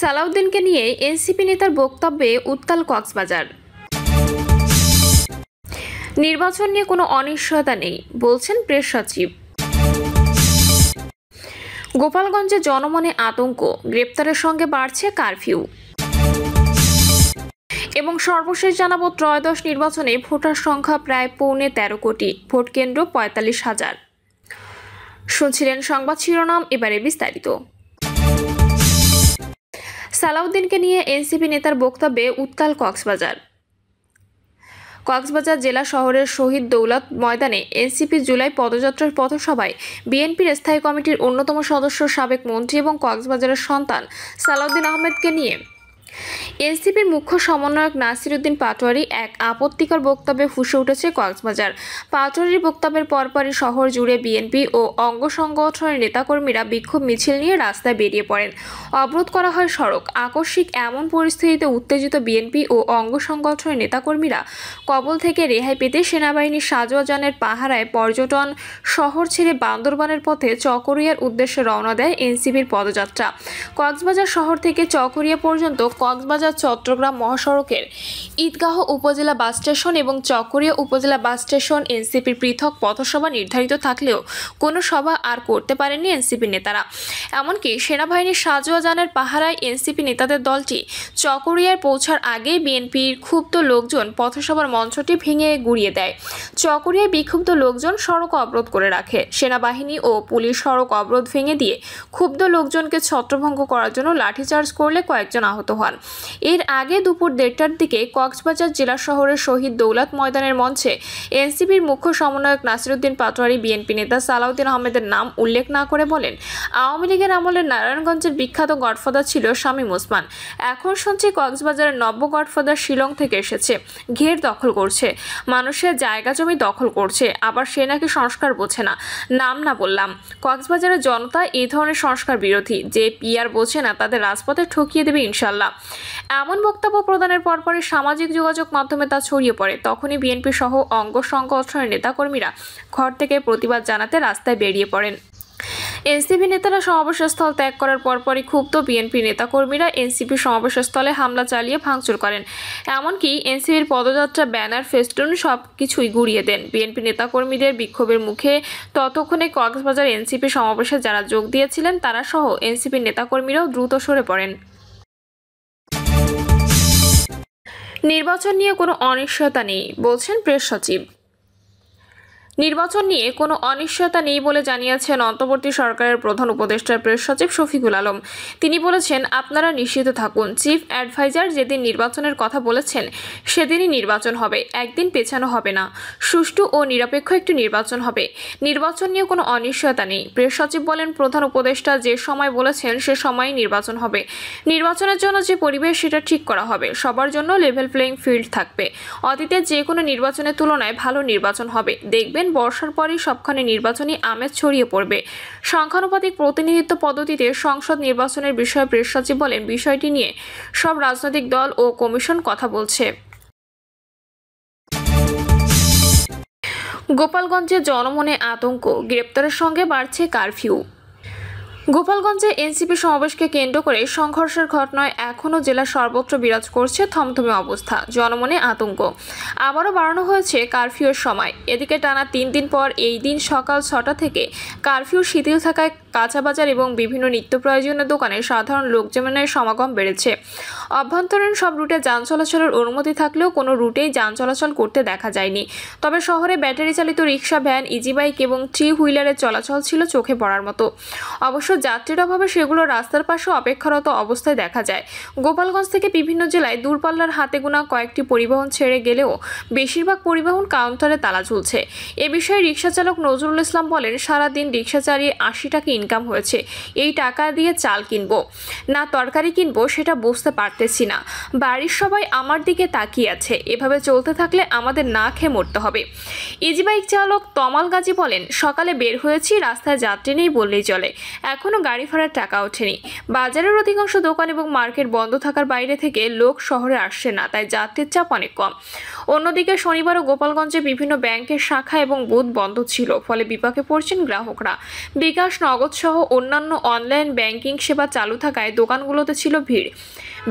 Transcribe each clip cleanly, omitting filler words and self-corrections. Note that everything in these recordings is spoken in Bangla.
সালাউদ্দিনকে নিয়ে এনসিপি নেতার বক্তব্যে উত্তাল কক্সবাজার। নির্বাচন নিয়ে কোনো অনিশ্চয়তা নেই বলছেন প্রেস সচিব। গোপালগঞ্জে জনমনে আতঙ্ক, গ্রেপ্তারের সঙ্গে বাড়ছে কারফিউ। এবং সর্বশেষ জানাবো, ত্রয়োদশ নির্বাচনে ভোটার সংখ্যা প্রায় 13.25 কোটি, ভোট কেন্দ্র 45,000। শুনছিলেন সংবাদ শিরোনাম, এবারে বিস্তারিত। সালাউদ্দিনকে নিয়ে এনসিপি নেতার বক্তব্যে উত্তাল কক্সবাজার। কক্সবাজার জেলা শহরের শহীদ দৌলত ময়দানে এনসিপি জুলাই পদযাত্রার পথসভায় বিএনপির স্থায়ী কমিটির অন্যতম সদস্য, সাবেক মন্ত্রী এবং কক্সবাজারের সন্তান সালাউদ্দিন আহমেদকে নিয়ে এনসিপির মুখ্য সমন্বয়ক নাসির উদ্দিন পাটোয়ারি এক আপত্তিকর বক্তব্যে ফুঁসে উঠেছে কক্সবাজার। পাটোয়ারির বক্তব্যের পরপরই শহর জুড়ে বিএনপি ও অঙ্গ সংগঠনের নেতাকর্মীরা বিক্ষোভ মিছিল নিয়ে রাস্তায় বেরিয়ে পড়েন। অবরোধ করা হয় সড়ক। আকস্মিক এমন পরিস্থিতিতে উত্তেজিত বিএনপি ও অঙ্গ সংগঠনের নেতাকর্মীরা কবল থেকে রেহাই পেতে সেনাবাহিনীর সাজোয়া যানের পাহারায় পর্যটন শহর ছেড়ে বান্দরবানের পথে চকরিয়ার উদ্দেশ্যে রওনা দেয় এনসিপির পদযাত্রা। কক্সবাজার শহর থেকে চকরিয়া পর্যন্ত কক্সবাজার চট্টগ্রাম মহাসড়কের ঈদগাহ উপজেলা বাস স্টেশন এবং চকরিয়া উপজেলা বাস স্টেশন এনসিপির পৃথক পথসভা নির্ধারিত থাকলেও কোনো সভা আর করতে পারেননি এনসিপি নেতারা। এমনকি সেনাবাহিনীর সাজোয়া যানের পাহারায় এনসিপি নেতাদের দলটি চকরিয়ায় পৌঁছার আগেই বিএনপির ক্ষুব্ধ লোকজন পথসভার মঞ্চটি ভেঙে গুড়িয়ে দেয়। চকরিয়ায় বিক্ষুব্ধ লোকজন সড়ক অবরোধ করে রাখে। সেনাবাহিনী ও পুলিশ সড়ক অবরোধ ভেঙে দিয়ে ক্ষুব্ধ লোকজনকে ছত্রভঙ্গ করার জন্য লাঠিচার্জ করলে কয়েকজন আহত হন। এর আগে দুপুর 1:30টার দিকে কক্সবাজার জেলা শহরের শহীদ দৌলত ময়দানের মঞ্চে এনসিপির মুখ্য সমন্বয়ক নাসির উদ্দিন পাটোয়ারি বিএনপি নেতা সালাউদ্দিন আহমেদের নাম উল্লেখ না করে বলেন, আওয়ামী লীগের আমলে নারায়ণগঞ্জের বিখ্যাত গডফাদার ছিল শামীম ওসমান। এখন শুনছি কক্সবাজারের নব্য গডফাদার শিলং থেকে এসেছে, ঘের দখল করছে, মানুষের জায়গা জমি দখল করছে, আবার সে নাকি সংস্কার বোঝে না। নাম না বললাম। কক্সবাজারের জনতা এই ধরনের সংস্কার বিরোধী। যে পিআর বোঝে না তাদের রাজপথে ঠকিয়ে দেবে ইনশাল্লাহ। এমন বক্তব্য প্রদানের পরপরই সামাজিক যোগাযোগ মাধ্যমে তা ছড়িয়ে পড়ে। তখনই বিএনপি সহ অঙ্গ সংগঠনের নেতাকর্মীরা ঘর থেকে প্রতিবাদ জানাতে রাস্তায় বেরিয়ে পড়েন। এনসিপি নেতারা সমাবেশস্থল ত্যাগ করার পরপরই ক্ষুব্ধ বিএনপি নেতাকর্মীরা এনসিপি সমাবেশস্থলে হামলা চালিয়ে ভাঙচুর করেন। এমনকি এনসিপির পদযাত্রা, ব্যানার, ফেস্টুন সব কিছুই গুড়িয়ে দেন। বিএনপি নেতাকর্মীদের বিক্ষোভের মুখে ততক্ষণে কক্সবাজার এনসিপি সমাবেশে যারা যোগ দিয়েছিলেন তারা সহ এনসিপির নেতাকর্মীরাও দ্রুত সরে পড়েন। নির্বাচন নিয়ে কোনো অনিশ্চয়তা নেই বলছেন প্রেস সচিব। নির্বাচন নিয়ে কোনো অনিশ্চয়তা নেই বলে জানিয়েছেন অন্তর্বর্তী সরকারের প্রধান উপদেষ্টা প্রেস সচিব শফিকুল আলম। তিনি বলেছেন, আপনারা নিশ্চিত থাকুন, চিফ অ্যাডভাইজার যেদিন নির্বাচনের কথা বলেছেন সেদিনই নির্বাচন হবে, একদিন পেছানো হবে না। সুষ্ঠু ও নিরপেক্ষ একটি নির্বাচন হবে। নির্বাচন নিয়ে কোনো অনিশ্চয়তা নেই। প্রেস সচিব বলেন, প্রধান উপদেষ্টা যে সময় বলেছেন সে সময়ই নির্বাচন হবে। নির্বাচনের জন্য যে পরিবেশ সেটা ঠিক করা হবে। সবার জন্য লেভেল প্লেইং ফিল্ড থাকবে। অতীতে যে কোনো নির্বাচনের তুলনায় ভালো নির্বাচন হবে। দেখবেন বর্ষার পরই সবখানে নির্বাচনী আমেজ ছড়িয়ে পড়বে। সংখ্যানুপাতিক প্রতিনিধিত্ব পদ্ধতিতে সংসদ নির্বাচনের বিষয়ে প্রেস সচিব বলেন, বিষয়টি নিয়ে সব রাজনৈতিক দল ও কমিশন কথা বলছে। গোপালগঞ্জে জনমনে আতঙ্ক, গ্রেপ্তারের সঙ্গে বাড়ছে কারফিউ। গোপালগঞ্জে এনসিপি সমাবেশকে কেন্দ্র করে সংঘর্ষের ঘটনায় এখনও জেলার সর্বত্র বিরাজ করছে থমথমে অবস্থা, জনমনে আতঙ্ক। আবারও বাড়ানো হয়েছে কারফিউর সময়। এদিকে টানা 3 দিন পর এই দিন সকাল 6টা থেকে কারফিউ শিথিল থাকায় কাঁচাবাজার এবং বিভিন্ন নিত্য প্রয়োজনীয় দোকানে সাধারণ লোকজনের সমাগম বেড়েছে। অভ্যন্তরীণ সব রুটে যান চলাচলের অনুমতি থাকলেও কোনো রুটেই যান চলাচল করতে দেখা যায়নি। তবে শহরে ব্যাটারি চালিত রিক্সা, ভ্যান, ইজি বাইক এবং 3 হুইলারের চলাচল ছিল চোখে পড়ার মতো। অবশ্য যাত্রীর অভাবে সেগুলো রাস্তার পাশে অপেক্ষারত অবস্থায় দেখা যায়। গোপালগঞ্জ থেকে বিভিন্ন জেলায় দূরপাল্লার হাতে গোনা কয়েকটি পরিবহন ছেড়ে গেলেও বেশিরভাগ পরিবহন কাউন্টারে তালা ঝুলছে। এ বিষয়ে রিক্সা চালক নজরুল ইসলাম বলেন, সারাদিন রিক্সা চালিয়ে 80 টাকা ইনকাম হয়েছে। এই টাকা দিয়ে চাল কিনবো না তরকারি কিনবো সেটা বুঝতে পারতেছি না। বাড়ির সবাই আমার দিকে তাকিয়ে আছে। এভাবে চলতে থাকলে আমাদের না খেয়ে মরতে হবে। ইজি বাইক চালক তমাল গাজী বলেন, সকালে বের হয়েছি, রাস্তায় যাত্রী নেই বললেই চলে। এখনও গাড়ি ভাড়ার টাকা ওঠেনি। বাজারের অধিকাংশ দোকান এবং মার্কেট বন্ধ থাকার বাইরে থেকে লোক শহরে আসছে না, তাই যাত্রীর চাপ অনেক কম। অন্যদিকে শনিবারও গোপালগঞ্জে বিভিন্ন ব্যাংকের শাখা এবং বুথ বন্ধ ছিল, ফলে বিপাকে পড়ছেন গ্রাহকরা। বিকাশ, নগদ সহ অন্যান্য অনলাইন ব্যাংকিং সেবা চালু থাকায় দোকানগুলোতে ছিল ভিড়।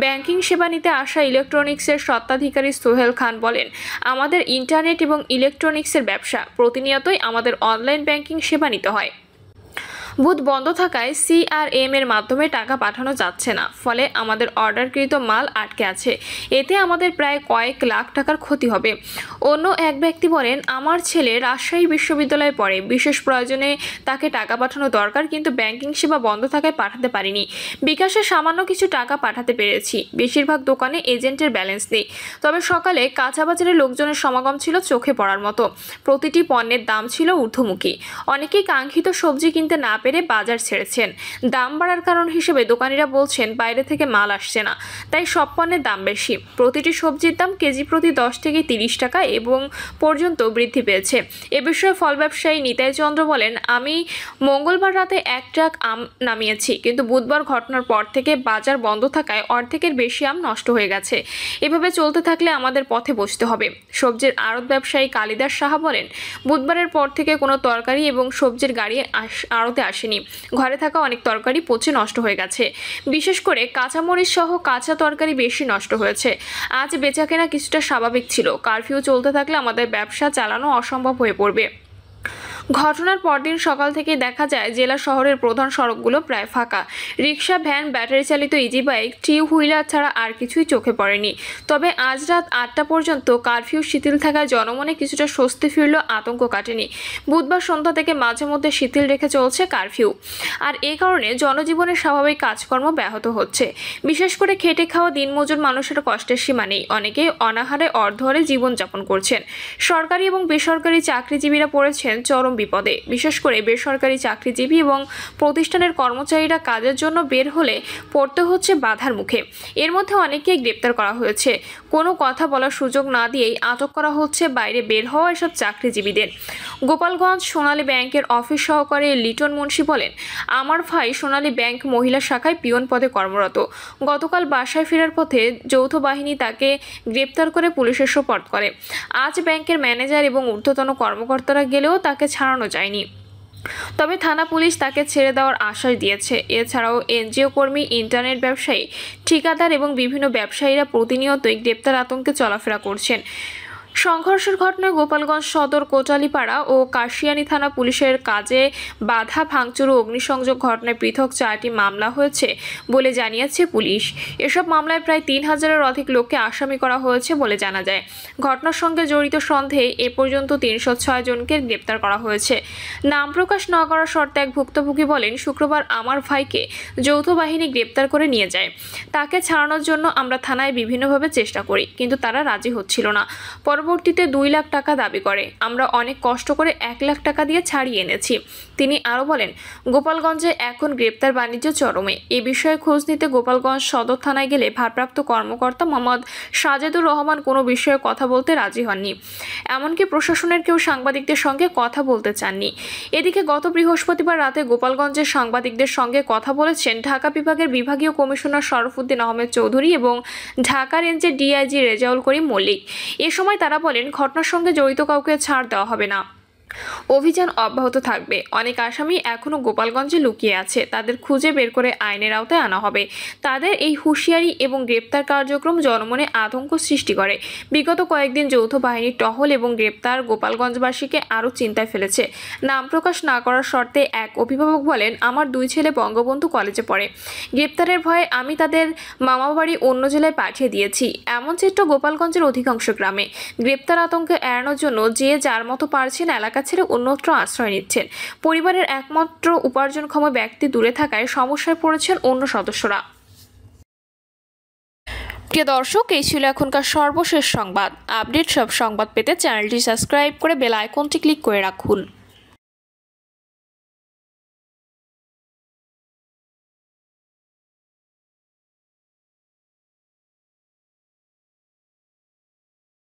ব্যাংকিং সেবা নিতে আসা ইলেকট্রনিক্সের স্বত্বাধিকারী সোহেল খান বলেন, আমাদের ইন্টারনেট এবং ইলেকট্রনিক্সের ব্যবসা, প্রতিনিয়তই আমাদের অনলাইন ব্যাংকিং সেবা নিতে হয়। বুথ বন্ধ থাকায় CRM এর মাধ্যমে টাকা পাঠানো যাচ্ছে না, ফলে আমাদের অর্ডারকৃত মাল আটকে আছে। এতে আমাদের প্রায় কয়েক লাখ টাকার ক্ষতি হবে। অন্য এক ব্যক্তি বলেন, আমার ছেলে রাজশাহী বিশ্ববিদ্যালয়ে পড়ে, বিশেষ প্রয়োজনে তাকে টাকা পাঠানো দরকার, কিন্তু ব্যাংকিং সেবা বন্ধ থাকায় পাঠাতে পারিনি। বিকাশে সামান্য কিছু টাকা পাঠাতে পেরেছি। বেশিরভাগ দোকানে এজেন্টের ব্যালেন্স নেই। তবে সকালে কাঁচাবাজারে লোকজনের সমাগম ছিল চোখে পড়ার মতো। প্রতিটি পণ্যের দাম ছিল ঊর্ধ্বমুখী। অনেকেই কাঙ্ক্ষিত সবজি কিনতে না পেরে বাজার ছেড়েছেন। দাম বাড়ার কারণ হিসেবে দোকানিরা বলছেন, বাইরে থেকে মাল আসছে না, তাই সব পণ্যের দাম বেশি। প্রতিটি সবজির দাম কেজি প্রতি 10 থেকে 30 টাকা এবং পর্যন্ত বৃদ্ধি পেয়েছে। এ বিষয়ে ফল ব্যবসায়ী নিতাই চন্দ্র বলেন, আমি মঙ্গলবার রাতে 1 ট্রাক আম নামিয়েছি, কিন্তু বুধবার ঘটনার পর থেকে বাজার বন্ধ থাকায় অর্ধেকের বেশি আম নষ্ট হয়ে গেছে। এভাবে চলতে থাকলে আমাদের পথে বসতে হবে। সবজির আড়ত ব্যবসায়ী কালিদাস সাহা বলেন, বুধবারের পর থেকে কোনো তরকারি এবং সবজির গাড়ি আড়তে আসেনি। ঘরে থাকা অনেক তরকারি পচে নষ্ট হয়ে গেছে। বিশেষ করে কাঁচামরিচ সহ কাঁচা তরকারি বেশি নষ্ট হয়েছে। আজ বেচাকেনা কিছুটা স্বাভাবিক ছিল। কারফিউ চলতে থাকলে আমাদের ব্যবসা চালানো অসম্ভব হয়ে পড়বে। ঘটনার পরদিন সকাল থেকে দেখা যায় জেলা শহরের প্রধান সড়কগুলো প্রায় ফাঁকা। রিক্সা, ভ্যান, ব্যাটারি চালিত ইজি বাইক, টিউ হুইলার ছাড়া আর কিছুই চোখে পড়েনি। তবে আজ রাত 8টা পর্যন্ত কারফিউ শিথিল থাকায় জনমনে কিছুটা স্বস্তি ফিরল, আতঙ্ক কাটেনি। বুধবার সন্ধ্যা থেকে মাঝে মধ্যে শিথিল রেখে চলছে কারফিউ। আর এ কারণে জনজীবনের স্বাভাবিক কাজকর্ম ব্যাহত হচ্ছে। বিশেষ করে খেটে খাওয়া দিনমজুর মানুষের কষ্টের সীমা নেই। অনেকেই অনাহারে অর্ধহারে জীবনযাপন করছেন। সরকারি এবং বেসরকারি চাকরিজীবীরা পড়েছেন চরম বিপদে। বিশেষ করে বেসরকারি চাকরিজীবী এবং প্রতিষ্ঠানের কর্মচারীরা কাজের জন্য বের হলে পড়তে হচ্ছে বাধার মুখে। এর মধ্যে অনেকেই গ্রেপ্তার করা হয়েছে। কোনো কথা বলার সুযোগ না দিয়েই আটক করা হচ্ছে বাইরে বের হওয়া এসব চাকরিজীবীদের। গোপালগঞ্জ সোনালী ব্যাংকের অফিস সহকারী লিটন মুন্সি বলেন, আমার ভাই সোনালী ব্যাংক মহিলা শাখায় পিয়ন পদে কর্মরত। গতকাল বাসায় ফেরার পথে যৌথ বাহিনী তাকে গ্রেপ্তার করে পুলিশের সোপর্দ করে। আজ ব্যাংকের ম্যানেজার এবং ঊর্ধ্বতন কর্মকর্তারা গেলেও তাকে ছাড়ানো যায়নি। তবে থানা পুলিশ তাকে ছেড়ে দেওয়ার আশ্বাস দিয়েছে। এছাড়াও এনজিও কর্মী, ইন্টারনেট ব্যবসায়ী, ঠিকাদার এবং বিভিন্ন ব্যবসায়ীরা প্রতিনিয়তই গ্রেপ্তার আতঙ্কে চলাফেরা করছেন। সংঘর্ষের ঘটনায় গোপালগঞ্জ সদর, কোটালীপাড়া ও কাশিয়ানী থানা পুলিশের কাজে বাধা, ভাঙচুর ও অগ্নিসংযোগ ঘটনায় পৃথক 4টি মামলা হয়েছে বলে জানিয়েছে পুলিশ। এসব মামলায় প্রায় 3000-এর অধিক লোককে আসামি করা হয়েছে বলে জানা যায়। ঘটনার সঙ্গে জড়িত সন্দেহে এ পর্যন্ত 306 জনকে গ্রেপ্তার করা হয়েছে। নাম প্রকাশ না করার শর্তে এক ভুক্তভোগী বলেন, শুক্রবার আমার ভাইকে যৌথ বাহিনী গ্রেপ্তার করে নিয়ে যায়। তাকে ছাড়ানোর জন্য আমরা থানায় বিভিন্নভাবে চেষ্টা করি, কিন্তু তারা রাজি হচ্ছিল না। পরবর্তীতে 2 লাখ টাকা দাবি করে। আমরা অনেক কষ্ট করে 1 লাখ টাকা দিয়ে ছাড়িয়ে এনেছি। তিনি আরও বলেন, গোপালগঞ্জে এখন গ্রেপ্তার বাণিজ্য চরমে। এ বিষয়ে খোঁজ নিতে গোপালগঞ্জ সদর থানায় গেলে ভারপ্রাপ্ত কর্মকর্তা মোহাম্মদ সাজেদুর রহমান কোনো বিষয়ে কথা বলতে রাজি হননি। এমনকি প্রশাসনের কেউ সাংবাদিকদের সঙ্গে কথা বলতে চাননি। এদিকে গত বৃহস্পতিবার রাতে গোপালগঞ্জের সাংবাদিকদের সঙ্গে কথা বলেছেন ঢাকা বিভাগের বিভাগীয় কমিশনার শরফুদ্দিন আহমেদ চৌধুরী এবং ঢাকা রেঞ্জের ডিআইজি রেজাউল করিম মল্লিক। এ সময় তারা বলেন, ঘটনার সঙ্গে জড়িত কাউকে ছাড় দেওয়া হবে না। অভিযান অব্যাহত থাকবে। অনেক আসামি এখনও গোপালগঞ্জে লুকিয়ে আছে। তাদের খুঁজে বের করে আইনের আওতায় আনা হবে। তাদের এই হুঁশিয়ারি এবং গ্রেপ্তার কার্যক্রম জনমনে আতঙ্ক সৃষ্টি করে। বিগত কয়েকদিন যৌথ বাহিনীর টহল এবং গ্রেপ্তার গোপালগঞ্জবাসীকে আরও চিন্তায় ফেলেছে। নাম প্রকাশ না করার শর্তে এক অভিভাবক বলেন, আমার 2 ছেলে বঙ্গবন্ধু কলেজে পড়ে। গ্রেপ্তারের ভয়ে আমি তাদের মামাবাড়ি অন্য জেলায় পাঠিয়ে দিয়েছি। এমন চিত্র গোপালগঞ্জের অধিকাংশ গ্রামে। গ্রেপ্তার আতঙ্কে এড়ানোর জন্য যে যার মতো পারছেন এলাকা ছেড়ে অন্যত্র আশ্রয় নিচ্ছেন। পরিবারের একমাত্র উপার্জনক্ষম ব্যক্তি দূরে থাকায় সমস্যায় পড়েছেন অন্য সদস্যরা। প্রিয় দর্শক, এই ছিল এখনকার সর্বশেষ সংবাদ। আপডেট সব সংবাদ পেতে চ্যানেলটি সাবস্ক্রাইব করে বেল আইকনটি ক্লিক করে রাখুন।